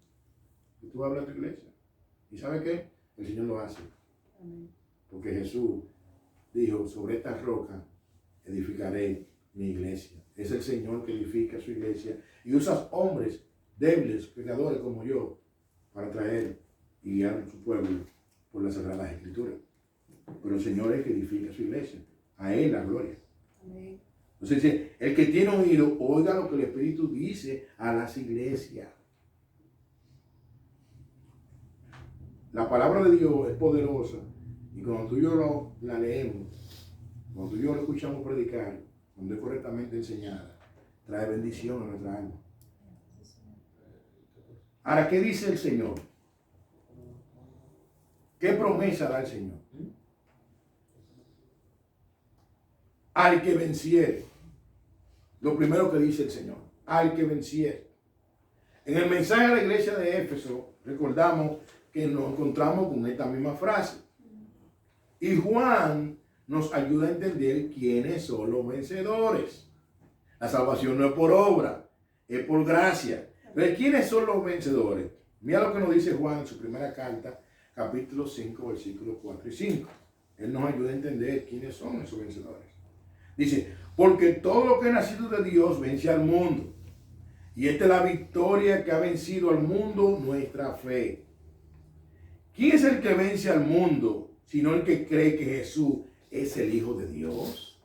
Que tú hables a tu iglesia. ¿Y sabe qué? El Señor lo hace. Amén. Porque Jesús dijo, sobre esta roca edificaré mi iglesia. Es el Señor que edifica su iglesia y usa hombres débiles, pecadores como yo, para traer y guiar a su pueblo por las Sagradas Escrituras. Pero el Señor es que edifica su iglesia. A Él la gloria. Amén. Entonces dice, el que tiene oído, oiga lo que el Espíritu dice a las iglesias. La palabra de Dios es poderosa. Y cuando tú y yo la leemos, cuando tú y yo lo escuchamos predicar, cuando es correctamente enseñada, trae bendición a nuestra alma. Ahora, ¿qué dice el Señor? ¿Qué promesa da el Señor? Al que venciere. Lo primero que dice el Señor, al que venciere. En el mensaje a la iglesia de Éfeso, recordamos que nos encontramos con esta misma frase. Y Juan nos ayuda a entender quiénes son los vencedores. La salvación no es por obra, es por gracia. Pero ¿quiénes son los vencedores? Mira lo que nos dice Juan en su primera carta, capítulo 5, versículos 4 y 5. Él nos ayuda a entender quiénes son esos vencedores. Dice, porque todo lo que ha nacido de Dios vence al mundo. Y esta es la victoria que ha vencido al mundo, nuestra fe. ¿Quién es el que vence al mundo, sino el que cree que Jesús es el Hijo de Dios?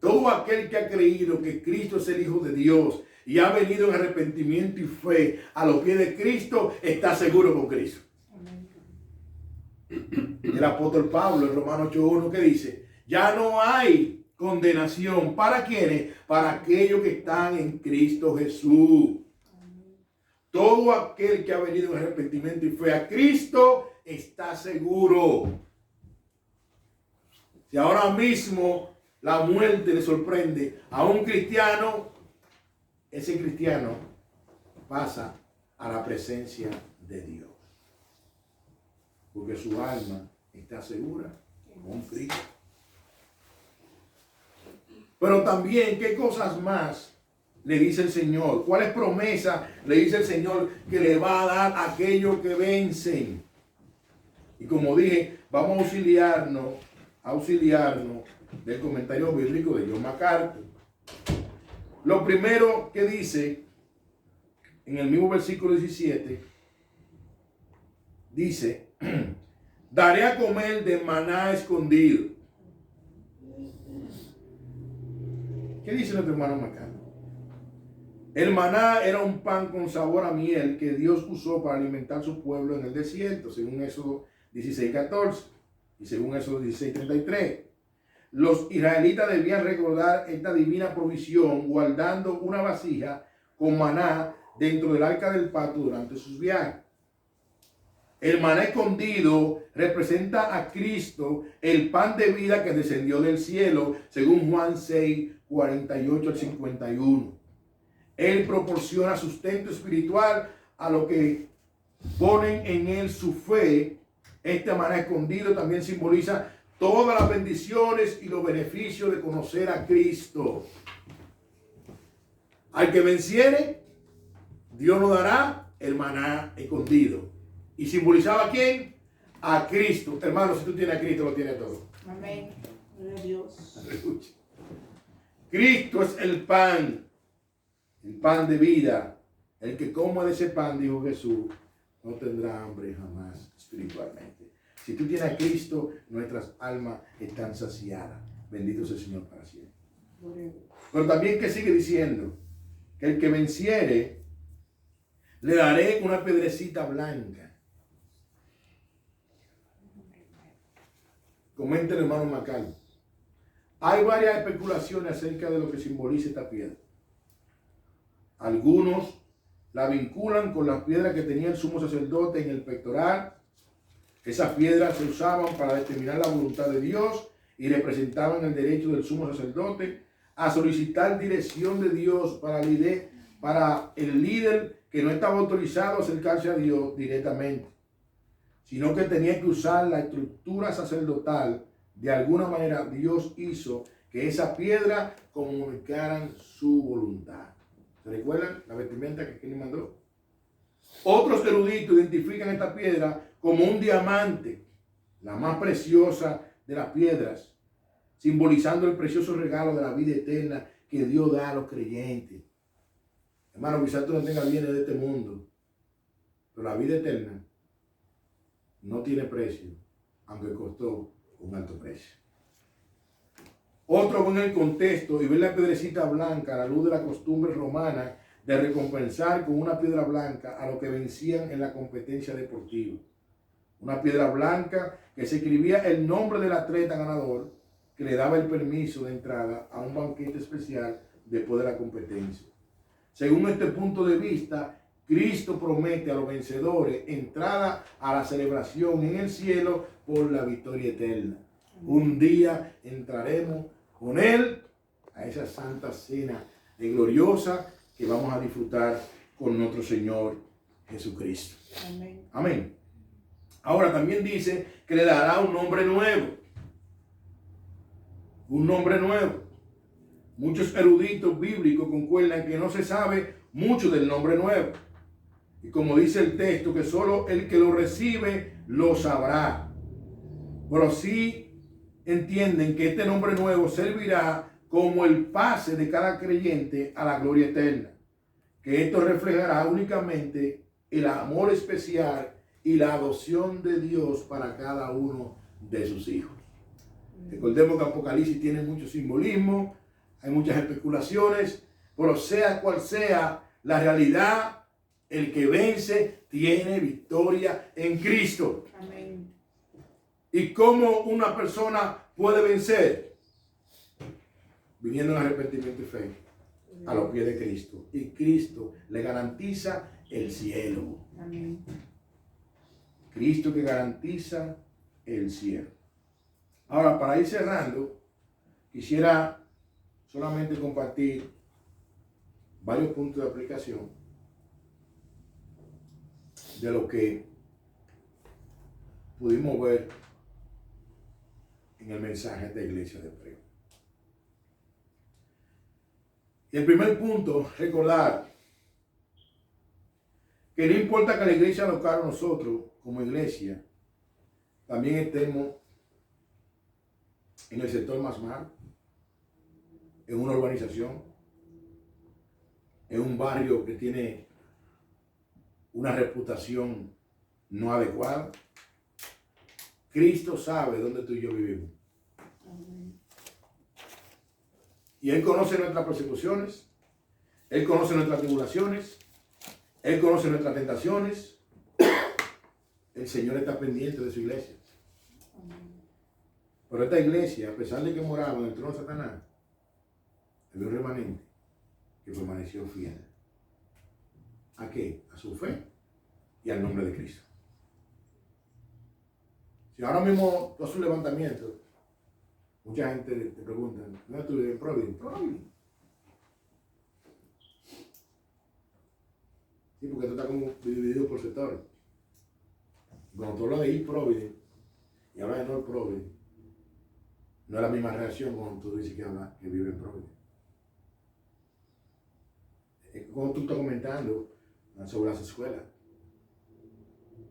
Todo aquel que ha creído que Cristo es el Hijo de Dios y ha venido en arrepentimiento y fe a los pies de Cristo, está seguro con Cristo. El apóstol Pablo en Romanos 8:1 que dice, ya no hay condenación. ¿Para quiénes? Para aquellos que están en Cristo Jesús. Todo aquel que ha venido en arrepentimiento y fe a Cristo está seguro. Si ahora mismo la muerte le sorprende a un cristiano, ese cristiano pasa a la presencia de Dios. Porque su alma está segura con Cristo. Pero también, ¿qué cosas más le dice el Señor? ¿Cuáles promesas le dice el Señor que le va a dar a aquellos que vencen? Y como dije, vamos a auxiliarnos del comentario bíblico de John MacArthur. Lo primero que dice, en el mismo versículo 17, dice, daré a comer de maná escondido. ¿Qué dice nuestro hermano MacArthur? El maná era un pan con sabor a miel que Dios usó para alimentar su pueblo en el desierto, según Éxodo 16:14 y según Éxodo 16:33. Los israelitas debían recordar esta divina provisión guardando una vasija con maná dentro del arca del pacto durante sus viajes. El maná escondido representa a Cristo, el pan de vida que descendió del cielo, según Juan 6:48 al 51. Él proporciona sustento espiritual a los que ponen en él su fe. Este maná escondido también simboliza todas las bendiciones y los beneficios de conocer a Cristo. Al que venciere, Dios nos dará el maná escondido. ¿Y simbolizaba a quién? A Cristo. Hermano, si tú tienes a Cristo, lo tienes todo. Amén. Gloria a Dios. Aleluya. Cristo es el pan de vida. El que coma de ese pan, dijo Jesús, no tendrá hambre jamás espiritualmente. Si tú tienes a Cristo, nuestras almas están saciadas. Bendito sea el Señor para siempre. Pero también que sigue diciendo que el que venciere, le daré una piedrecita blanca. Comenta el hermano MacArthur. Hay varias especulaciones acerca de lo que simboliza esta piedra. Algunos la vinculan con las piedras que tenía el sumo sacerdote en el pectoral. Esas piedras se usaban para determinar la voluntad de Dios y representaban el derecho del sumo sacerdote a solicitar dirección de Dios para el líder que no estaba autorizado a acercarse a Dios directamente, sino que tenía que usar la estructura sacerdotal. De alguna manera Dios hizo que esa piedra comunicaran su voluntad. ¿Se recuerdan la vestimenta que Cristo mandó? Otros eruditos identifican esta piedra como un diamante, la más preciosa de las piedras, simbolizando el precioso regalo de la vida eterna que Dios da a los creyentes. Hermano, quizás tú no tengas bienes de este mundo, pero la vida eterna no tiene precio, aunque costó un alto precio. Otro con el contexto y ver la piedrecita blanca a la luz de la costumbre romana de recompensar con una piedra blanca a los que vencían en la competencia deportiva. Una piedra blanca que se escribía el nombre del atleta ganador, que le daba el permiso de entrada a un banquete especial después de la competencia. Según este punto de vista, Cristo promete a los vencedores entrada a la celebración en el cielo por la victoria eterna. Un día entraremos con Él a esa santa cena de gloriosa que vamos a disfrutar con nuestro Señor Jesucristo. Amén. Amén. Ahora también dice que le dará un nombre nuevo. Un nombre nuevo. Muchos eruditos bíblicos concuerdan que no se sabe mucho del nombre nuevo. Y como dice el texto, que solo el que lo recibe lo sabrá. Pero sí entienden que este nombre nuevo servirá como el pase de cada creyente a la gloria eterna. Que esto reflejará únicamente el amor especial y la adopción de Dios para cada uno de sus hijos. Recordemos que Apocalipsis tiene mucho simbolismo, hay muchas especulaciones, pero sea cual sea la realidad, el que vence tiene victoria en Cristo. Amén. ¿Y cómo una persona puede vencer? Viniendo en arrepentimiento y fe a los pies de Cristo. Y Cristo le garantiza el cielo. Amén. Cristo que garantiza el cielo. Ahora, para ir cerrando, quisiera solamente compartir varios puntos de aplicación de lo que pudimos ver en el mensaje de la iglesia de Hebreo. Y el primer punto, recordar que no importa que la iglesia local, nosotros como iglesia, también estemos en el sector más mal, en una urbanización, en un barrio que tiene una reputación no adecuada. Cristo sabe dónde tú y yo vivimos. Amén. Y Él conoce nuestras persecuciones, Él conoce nuestras tribulaciones, Él conoce nuestras tentaciones. El Señor está pendiente de su iglesia. Amén. Pero esta iglesia, a pesar de que moraba en el trono de Satanás, había un remanente que permaneció fiel. ¿A qué? A su fe y al nombre de Cristo. Si ahora mismo tú haces un levantamiento, mucha gente te pregunta, ¿no tú vives en Providence? Providence. Sí, porque esto está como dividido por sectores. Cuando tú hablas de ir Providence y hablas de North Providence, no es la misma reacción cuando tú dices que vive en Providence. Es como tú estás comentando sobre las escuelas.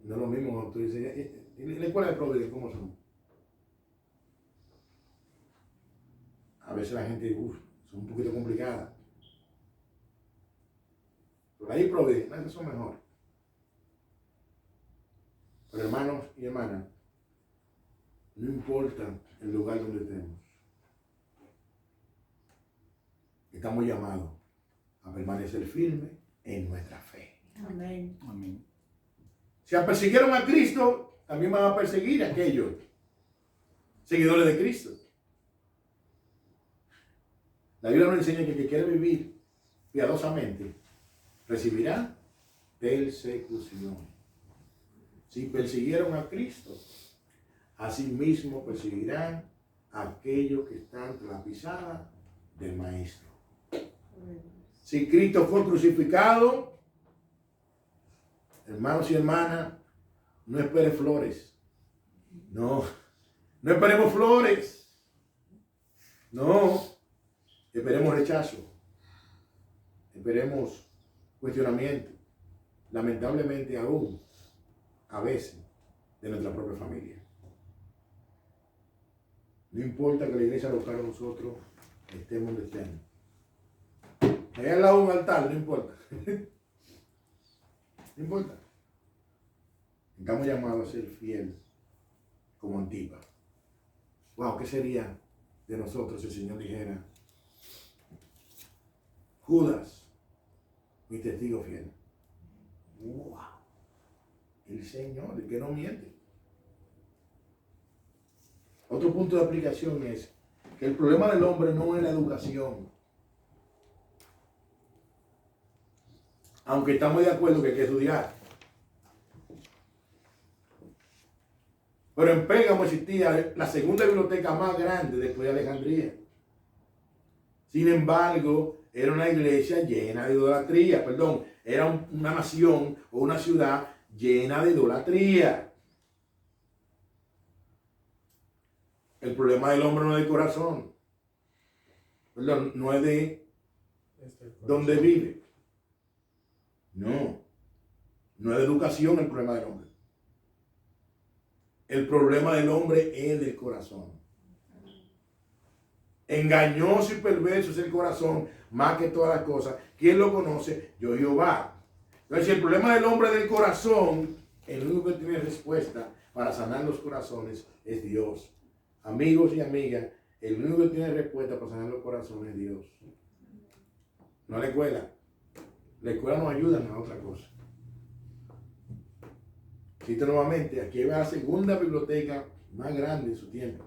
No es lo mismo cuando tú dices, ¿la escuela de Providence cómo son? A veces la gente dice, son un poquito complicadas. Pero ahí Providence, esas son mejores. Pero hermanos y hermanas, no importa el lugar donde estemos. Estamos llamados a permanecer firmes en nuestra fe. Amén. Amén. Si persiguieron a Cristo, también van a perseguir a aquellos seguidores de Cristo. La Biblia nos enseña que el que quiere vivir piadosamente recibirá persecución. Si persiguieron a Cristo, asimismo perseguirán a aquellos que están tras la pisada del Maestro. Si Cristo fue crucificado, hermanos y hermanas, no espere flores. No esperemos flores. No, esperemos rechazo. Esperemos cuestionamiento. Lamentablemente aún, a veces, de nuestra propia familia. No importa que la iglesia local nosotros estemos donde estemos. Allá al lado de un altar, no importa. No importa. Estamos llamados a ser fieles como Antipas. Wow, ¿qué sería de nosotros si el Señor dijera, Judas, mi testigo fiel? Wow. El Señor, el que no miente. Otro punto de aplicación es que el problema del hombre no es la educación. Aunque estamos de acuerdo que hay que estudiar. Pero en Pérgamo existía la segunda biblioteca más grande después de Alejandría. Sin embargo, era una iglesia llena de idolatría, perdón, era una nación o una ciudad llena de idolatría. El problema del hombre no es del corazón, perdón, no es de donde vive. No, no es de educación el problema del hombre. El problema del hombre es del corazón. Engañoso y perverso es el corazón, más que todas las cosas. ¿Quién lo conoce? Yo, Jehová. Entonces, si el problema del hombre es del corazón, el único que tiene respuesta para sanar los corazones es Dios. Amigos y amigas, el único que tiene respuesta para sanar los corazones es Dios. No la escuela. La escuela nos ayuda a otra cosa. Cito nuevamente, aquí va la segunda biblioteca más grande de su tiempo.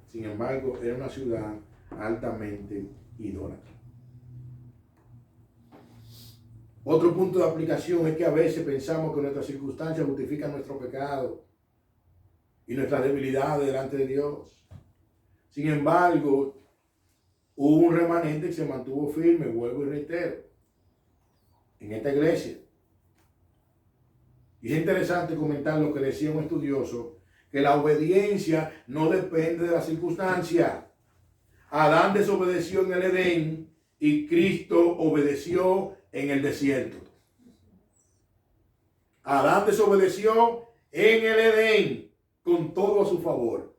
Sin embargo, era una ciudad altamente idólatra. Otro punto de aplicación es que a veces pensamos que nuestras circunstancias justifican nuestro pecado y nuestras debilidades delante de Dios. Sin embargo, hubo un remanente que se mantuvo firme, vuelvo y reitero, en esta iglesia. Y es interesante comentar lo que decía un estudioso, que la obediencia no depende de la circunstancia. Adán desobedeció en el Edén y Cristo obedeció en el desierto. Adán desobedeció en el Edén con todo a su favor.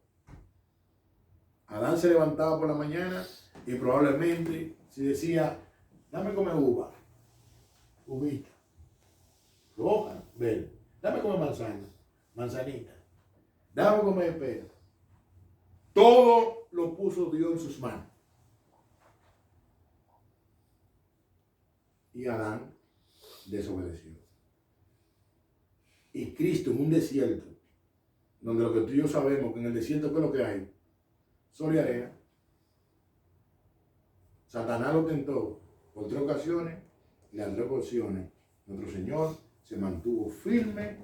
Adán se levantaba por la mañana y probablemente se decía, dame comer uva, uvita, roja, verde, dame comer manzana, manzanita, dame comer pera. Todo lo puso Dios en sus manos. Y Adán desobedeció. Y Cristo en un desierto, donde lo que tú y yo sabemos que en el desierto, ¿qué es lo que hay? Sol y arena. Satanás lo tentó por 3 ocasiones y las 3 ocasiones nuestro Señor se mantuvo firme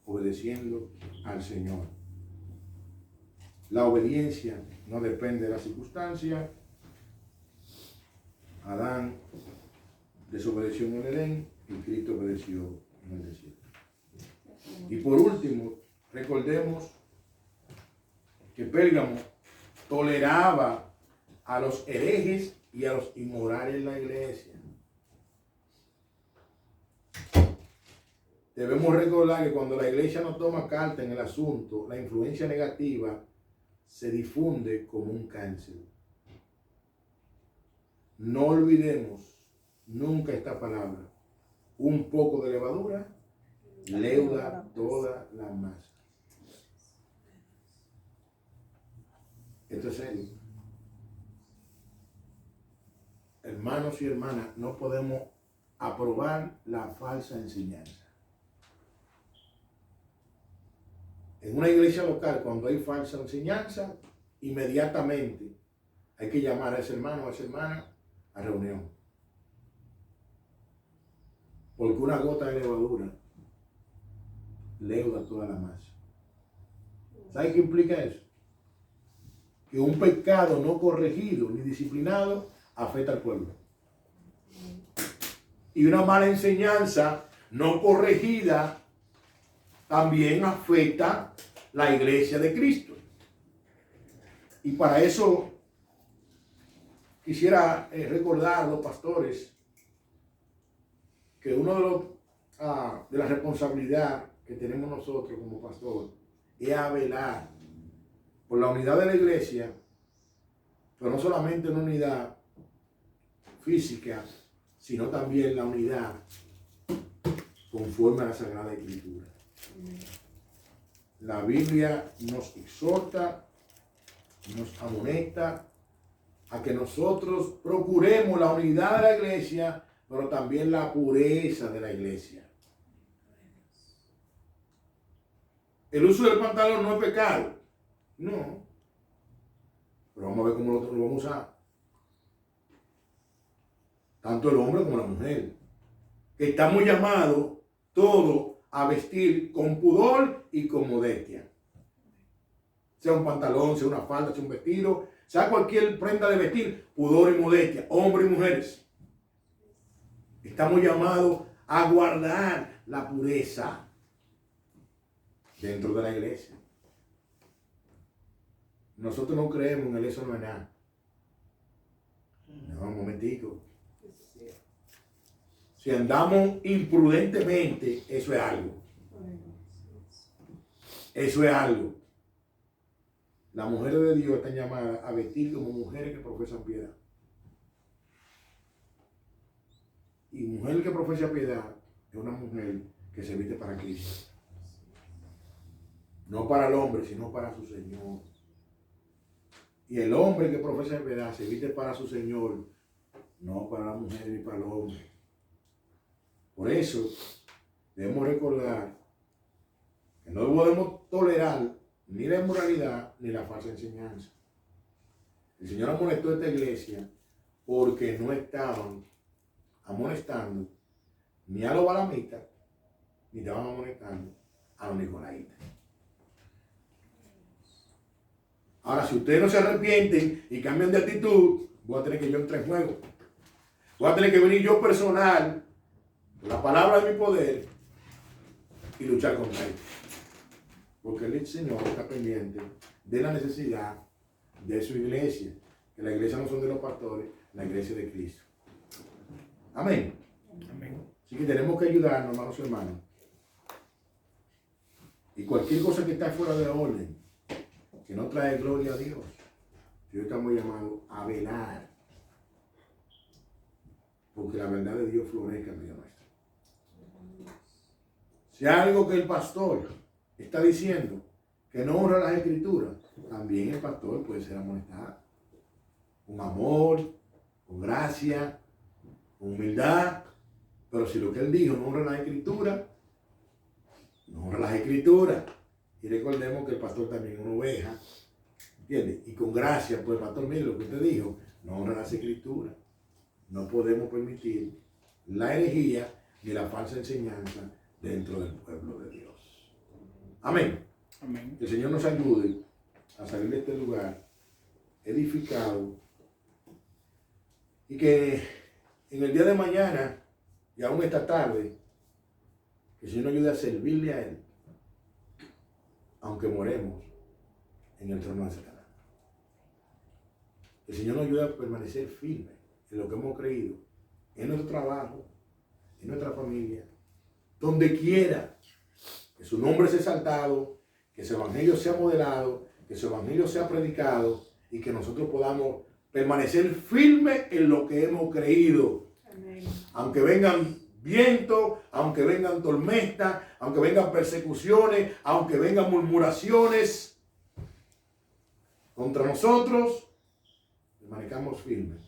obedeciendo al Señor. La obediencia no depende de la circunstancia. Adán desobedeció en el Edén y Cristo obedeció en el desierto. Y por último, recordemos que Pérgamo toleraba a los herejes y a los inmorales en la iglesia. Debemos recordar que cuando la iglesia no toma carta en el asunto, la influencia negativa se difunde como un cáncer. No olvidemos nunca esta palabra. Un poco de levadura leuda toda la masa. Esto es serio. Hermanos y hermanas, no podemos aprobar la falsa enseñanza. En una iglesia local, cuando hay falsa enseñanza, inmediatamente hay que llamar a ese hermano o a esa hermana a reunión. Porque una gota de levadura leuda toda la masa. ¿Sabe qué implica eso? Que un pecado no corregido ni disciplinado afecta al pueblo. Y una mala enseñanza no corregida también afecta la iglesia de Cristo. Y para eso quisiera recordar a los pastores que uno de la responsabilidad que tenemos nosotros como pastor es a velar por la unidad de la iglesia, pero no solamente una unidad física, sino también la unidad conforme a la Sagrada Escritura. La Biblia nos exhorta, nos amonesta a que nosotros procuremos la unidad de la iglesia, pero también la pureza de la iglesia. El uso del pantalón no es pecado, no, pero vamos a ver cómo nosotros lo vamos a usar. Tanto el hombre como la mujer, que estamos llamados todos a vestir con pudor y con modestia. Sea un pantalón, sea una falda, sea un vestido, sea cualquier prenda de vestir, pudor y modestia, hombres y mujeres. Estamos llamados a guardar la pureza dentro de la iglesia. Nosotros no creemos en el eso no es nada. No, un momentico. Si andamos imprudentemente, eso es algo. Eso es algo. Las mujeres de Dios están llamadas a vestir como mujeres que profesan piedad. Y mujer que profesa piedad es una mujer que se viste para Cristo. No para el hombre, sino para su Señor. Y el hombre que profesa piedad se viste para su Señor, no para la mujer ni para el hombre. Por eso debemos recordar que no podemos tolerar ni la inmoralidad ni la falsa enseñanza. El Señor amonestó a esta iglesia porque no estaban amonestando ni a los balamitas, ni estaban amonestando a los nicolaitas. Ahora, si ustedes no se arrepienten y cambian de actitud, voy a tener que yo entrar en juego. Voy a tener que venir yo personal, con la palabra de mi poder, y luchar contra él. Porque el Señor está pendiente de la necesidad de su iglesia. Que la iglesia no son de los pastores, la iglesia de Cristo. Amén. Amén. Así que tenemos que ayudarnos, hermanos y hermanas. Y cualquier cosa que está fuera de orden, que no trae gloria a Dios, Dios estamos llamados a velar. Porque la verdad de Dios florezca en medio nuestro. Si hay algo que el pastor está diciendo que no honra las escrituras, también el pastor puede ser amonestado. Con amor, con gracia, con humildad. Pero si lo que él dijo no honra las escrituras, no honra las escrituras. Y recordemos que el pastor también es una oveja. ¿Entiendes? Y con gracia, pues el pastor, mire lo que usted dijo, no honra las escrituras. No podemos permitir la herejía ni la falsa enseñanza dentro del pueblo de Dios. Amén. Amén. Que el Señor nos ayude a salir de este lugar edificado y que en el día de mañana y aún esta tarde, que el Señor nos ayude a servirle a Él, aunque moremos en el trono de Satanás. El Señor nos ayude a permanecer firmes en lo que hemos creído, en nuestro trabajo, en nuestra familia, donde quiera, que su nombre sea exaltado, que su evangelio sea modelado, que su evangelio sea predicado y que nosotros podamos permanecer firmes en lo que hemos creído. Amén. Aunque vengan vientos, aunque vengan tormentas, aunque vengan persecuciones, aunque vengan murmuraciones contra nosotros, permanezcamos firmes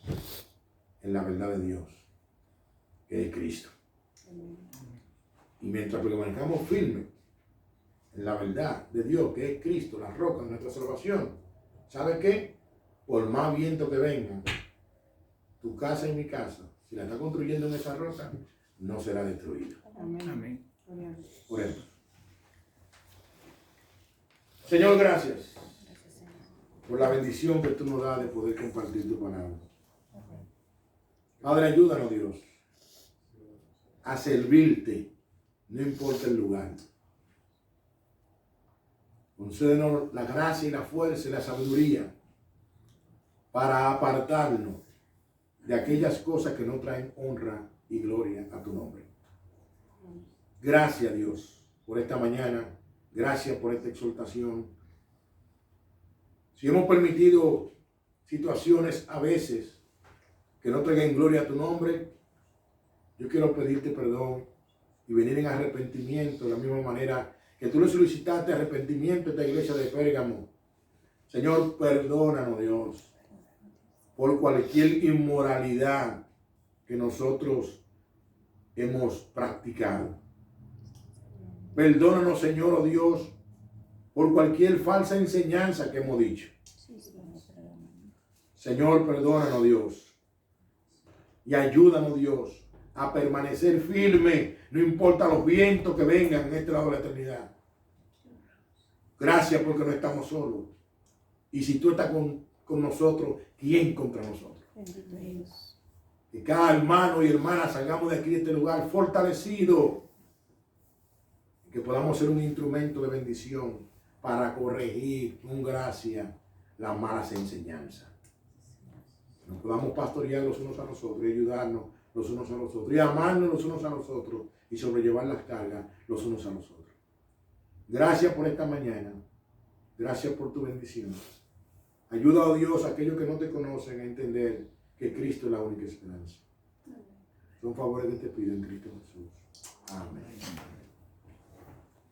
en la verdad de Dios, que es Cristo. Amén. Y mientras permanezcamos firmes en la verdad de Dios, que es Cristo, la roca de nuestra salvación, ¿sabe qué? Por más viento que venga, tu casa y mi casa, si la está construyendo en esa roca, no será destruida. Amén. Amén. Oremos. Señor, gracias por la bendición que tú nos das de poder compartir tu palabra. Padre, ayúdanos, Dios, a servirte, no importa el lugar. Concédenos la gracia y la fuerza y la sabiduría para apartarnos de aquellas cosas que no traen honra y gloria a tu nombre. Gracias, Dios, por esta mañana. Gracias por esta exhortación. Si hemos permitido situaciones a veces que no traigan gloria a tu nombre, yo quiero pedirte perdón y venir en arrepentimiento de la misma manera que tú le solicitaste arrepentimiento a esta iglesia de Pérgamo. Señor, perdónanos, Dios, por cualquier inmoralidad que nosotros hemos practicado. Perdónanos, Señor, oh Dios, por cualquier falsa enseñanza que hemos dicho. Señor, perdónanos, Dios. Y ayúdanos, Dios, a permanecer firme, no importa los vientos que vengan en este lado de la eternidad. Gracias porque no estamos solos. Y si tú estás con con nosotros, ¿quién contra nosotros? Bendito Dios. Que cada hermano y hermana salgamos de aquí de este lugar fortalecido. Y que podamos ser un instrumento de bendición para corregir con gracia las malas enseñanzas. Nos podamos pastorear los unos a los otros y ayudarnos los unos a los otros. Y amarnos los unos a los otros y sobrellevar las cargas los unos a los otros. Gracias por esta mañana. Gracias por tu bendición. Ayuda, oh Dios, a aquellos que no te conocen a entender que Cristo es la única esperanza. Son favores que te pido en Cristo Jesús. Amén.